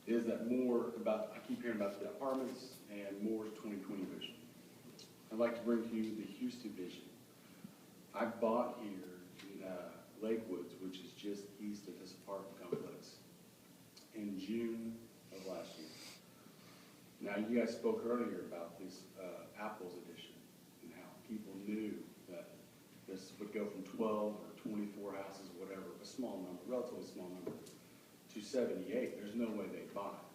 is that more about, I keep hearing about the apartments and more 2020 vision. I'd like to bring to you the Houston vision. I bought here in Lakewoods, which is just east of this apartment complex, in June of last year. Now, you guys spoke earlier about this Apple's edition and how people knew that this would go from 12 or 24 houses, whatever, a small number, relatively small number, to 78. There's no way they'd buy it.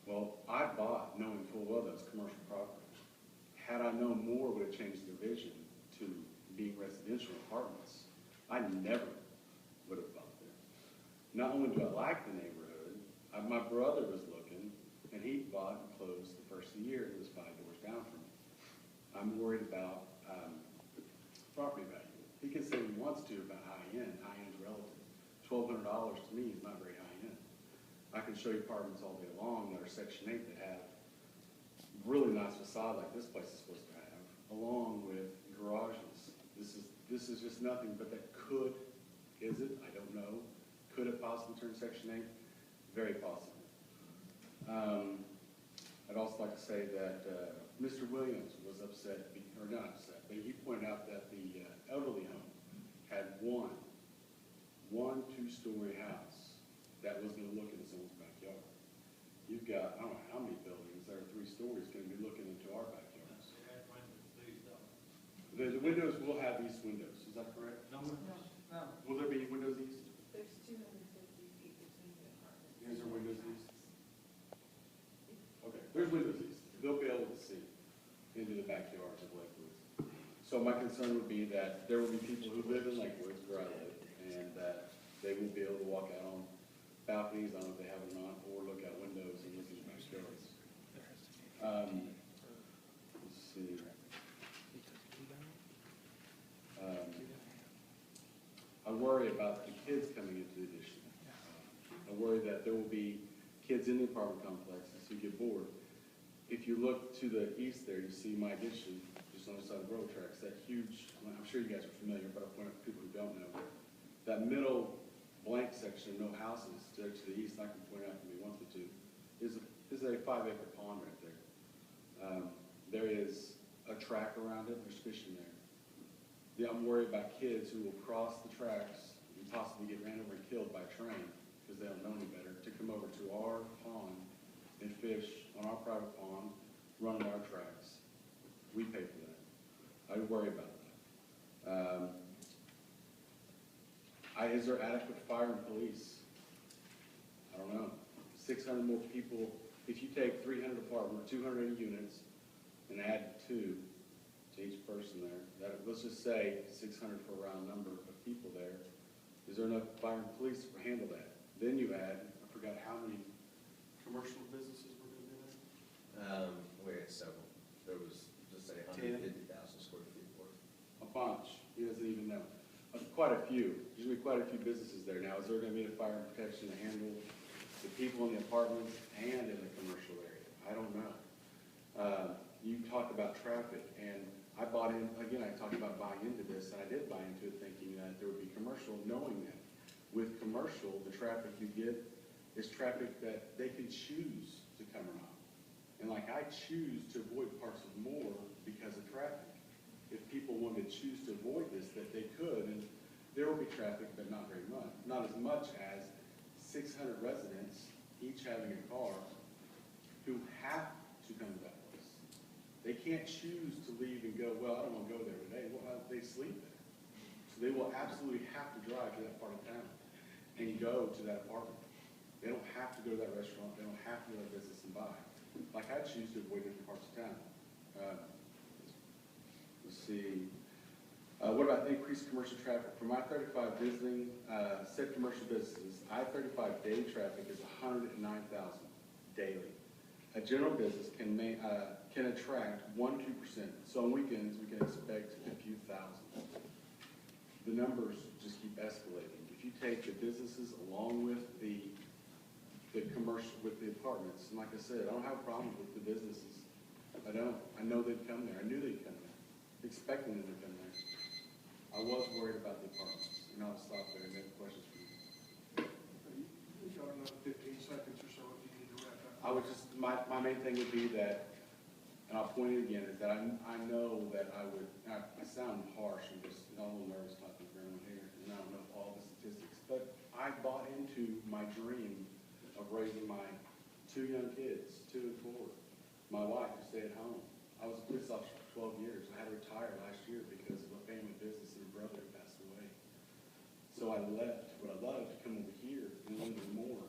Well, I bought knowing full well that was commercial property. Had I known more, would have changed the vision to being residential apartments. I never would have bought there. Not only do I like the neighborhood, my brother was looking, and he bought and closed the first of the year. It was 5 doors down from me. I'm worried about property value. He can say what he wants to about high-end. High-end's relative. $1,200 to me is not very high-end. I can show you apartments all day long that are Section 8 that have really nice facade like this place is supposed to have, along with garages. This is just nothing but that could, is it? I don't know. Could it possibly turn Section 8? Very possible. I'd also like to say that Mr. Williams was upset, or not upset, but he pointed out that the elderly home had one 2-story house that was going to look into someone's backyard. You've got, I don't know how many buildings that are 3 stories going to be looking into our backyards. The windows will have east windows, is that correct? No. Will there be windows east? There's 250 feet between the apartments. Is there windows east? Okay, there's windows east. They'll be able to see into the backyards of Lakewoods. So my concern would be that there will be people who live in Lakewoods, where I live, and that they will be able to walk out on balconies, I don't know if they have it or not, or look out windows and look into backyards. Let's see. I worry about the kids coming into the addition. I worry that there will be kids in the apartment complexes who get bored. If you look to the east there, you see my addition, just on the side of the railroad tracks, that huge, I'm sure you guys are familiar, but I'll point out for people who don't know, that middle blank section of no houses to the east, I can point out if you want me to, is a 5-acre pond right there. There is a track around it, there's fishing there. I'm worried about kids who will cross the tracks and possibly get ran over and killed by a train because they don't know any better, to come over to our pond and fish on our private pond, run on our tracks. We pay for that. I worry about that. Is there adequate fire and police? I don't know. 600 more people. If you take 300 apartments, 280 units, and add 2 to each person there, let's just say 600 for a round number of people there. Is there enough fire and police to handle that? Then you add, I forgot how many commercial businesses were going to be there? We had several. There was, just say, 150,000 square feet worth. A bunch. He doesn't even know. Quite a few. There's going to be quite a few businesses there. Now, is there going to be a fire and protection to handle the people in the apartments and in the commercial area? I don't know. You talked about traffic, and I bought in, again, I talked about buying into this, and I did buy into it thinking that there would be commercial, knowing that with commercial, the traffic you get is traffic that they can choose to come around. And like I choose to avoid parts of Moore because of traffic. If people wanted to choose to avoid this, that they could, and there will be traffic, but not very much. Not as much as 600 residents, each having a car, who have to come to that place. They can't choose to leave and go, well, I don't want to go there today. Well, they sleep there. So they will absolutely have to drive to that part of town and go to that apartment. They don't have to go to that restaurant. They don't have to go to that business and buy. Like I choose to avoid different parts of town. Let's see. What about increased commercial traffic? For my 35 visiting said commercial businesses, I-35 daily traffic is 109,000 daily. A general business can attract 1-2%. So on weekends, we can expect a few thousand. The numbers just keep escalating. If you take the businesses along with the commercial, with the apartments, and like I said, I don't have a problem with the businesses. I don't. I know they'd come there. I knew they'd come there, expecting them to come there. I was worried about the apartments, and I'll stop there and make questions for you. You've got another 15 seconds or so if you need I would just, my main thing would be that, and I'll point it again, is that I know that I sound harsh and just, I'm a little nervous talking to everyone here, and I don't know all the statistics, but I bought into my dream of raising my 2 young kids, 2 and 4. My wife to stay at home. I was a police officer for 12 years. I had to retire last year because of a family business and a brother who passed away. So I left what I loved to come over here and learn more.